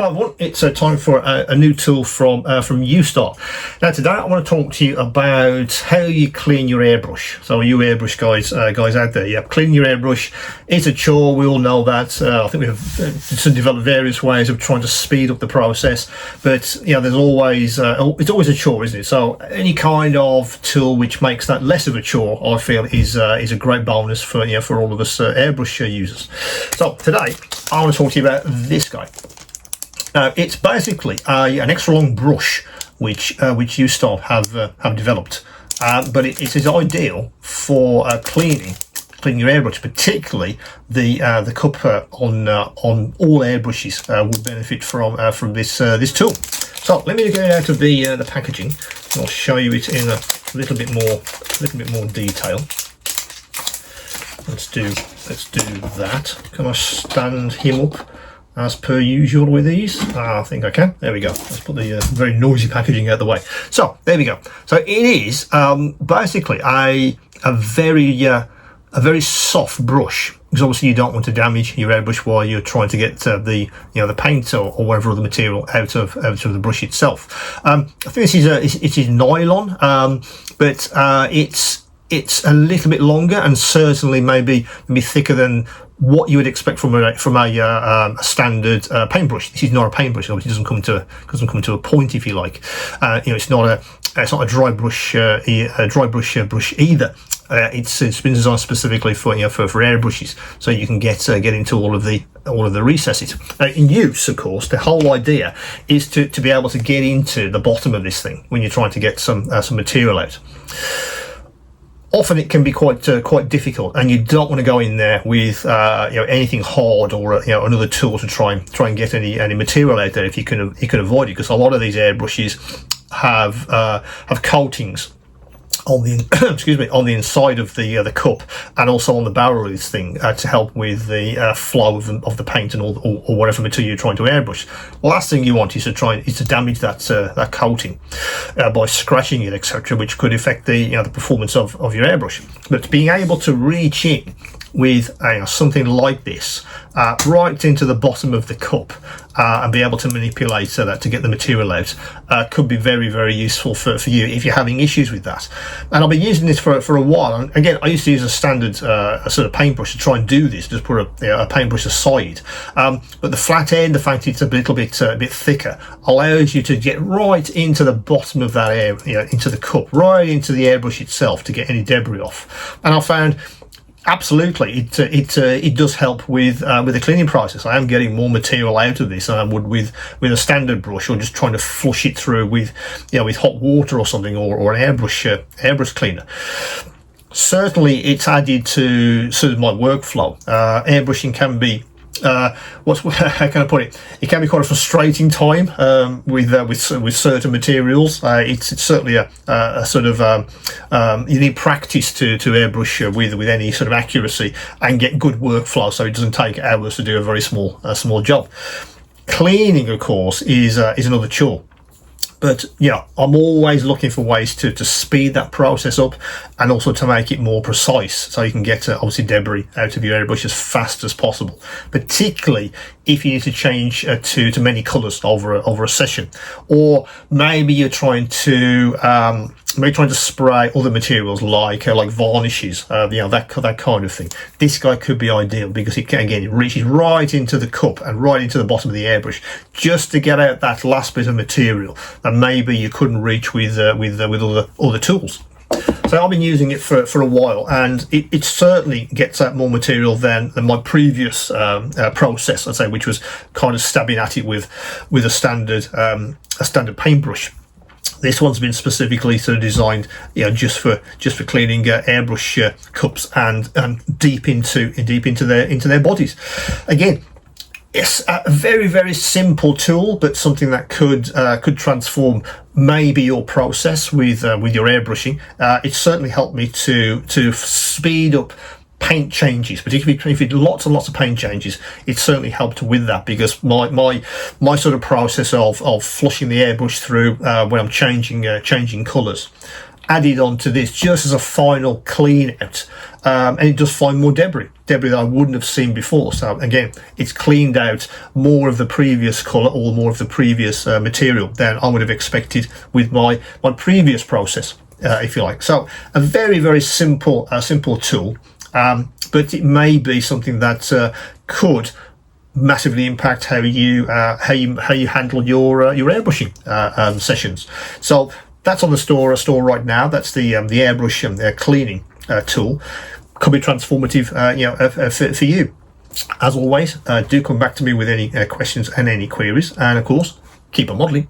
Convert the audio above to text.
Hello everyone, it's time for a new tool from Ustar. Now today I want to talk to you about how you clean your airbrush. So you airbrush guys out there, yeah, cleaning your airbrush is a chore, we all know that. I think we have developed various ways of trying to speed up the process, but you know, there's always it's always a chore, isn't it? So any kind of tool which makes that less of a chore, I feel is a great bonus for for all of us airbrush users. So today I want to talk to you about this guy. It's basically an extra long brush which Ustar have developed, but it is ideal for cleaning your airbrush, particularly the cup on all airbrushes would benefit from this tool. So let me get it out of the packaging. I'll show you it in a little bit more detail. Let's do that. Can I stand him up as per usual with these? I think I can. There we go. Let's put the very noisy packaging out of the way. So there we go. So it is basically a very soft brush, because obviously you don't want to damage your airbrush while you're trying to get the paint or whatever other material out of the brush itself. I think this is nylon, but it's a little bit longer and certainly maybe thicker than what you would expect from a standard paintbrush. This is not a paintbrush. Obviously, it doesn't come to a point, if you like. It's not a dry brush brush either. It's been designed specifically for airbrushes, so you can get into all of the recesses. In use, of course, the whole idea is to be able to get into the bottom of this thing when you're trying to get some material out. Often it can be quite difficult, and you don't want to go in there with anything hard or another tool to try and get any material out there if you can avoid it, because a lot of these airbrushes have coatings on the on the inside of the cup, and also on the barrel of this thing to help with the flow of the paint and or whatever material you're trying to airbrush. The last thing you want is to damage that coating by scratching it, etc., which could affect the performance of your airbrush. But being able to reach in with something like this right into the bottom of the cup and be able to manipulate that to get the material out could be very, very useful for you if you're having issues with that. And I've been using this for a while. And again, I used to use a standard sort of paintbrush to try and do this, just put a paintbrush aside. But the flat end, the fact it's a little bit thicker, allows you to get right into the bottom of that air, into the cup, right into the airbrush itself to get any debris off. And I found absolutely it does help with the cleaning process. I am getting more material out of this than I would with a standard brush, or just trying to flush it through with hot water or something, or an airbrush cleaner. Certainly it's added to sort of my workflow. Airbrushing can be how can I put it? It can be quite a frustrating time with certain materials. It's certainly a sort of you need practice to airbrush with any sort of accuracy and get good workflow, so it doesn't take hours to do a very small job. Cleaning, of course, is another chore. But I'm always looking for ways to speed that process up, and also to make it more precise, so you can get obviously debris out of your airbrush as fast as possible, particularly if you need to change to many colors over a session, or maybe you're trying to spray other materials like varnishes, that kind of thing. This guy could be ideal because it reaches right into the cup and right into the bottom of the airbrush, just to get out that last bit of material that maybe you couldn't reach with other tools. So I've been using it for a while, and it certainly gets out more material than my previous process, I'd say, which was kind of stabbing at it with a standard paintbrush. This one's been specifically sort of designed, just for cleaning airbrush cups and deep into their bodies. Again, it's a very, very simple tool, but something that could transform maybe your process with your airbrushing. It's certainly helped me to speed up paint changes, particularly if you do lots and lots of paint changes. It certainly helped with that, because my sort of process of flushing the airbrush through when I'm changing colors added onto this just as a final clean out, and it does find more debris that I wouldn't have seen before. So again, it's cleaned out more of the previous color or more of the previous material than I would have expected with my previous process, if you like. So a very, very simple tool, but it may be something that could massively impact how you handle your airbrushing sessions. So that's on the store right now. That's the airbrush cleaning tool. Could be transformative, for you. As always, do come back to me with any questions and any queries, and of course, keep on modeling.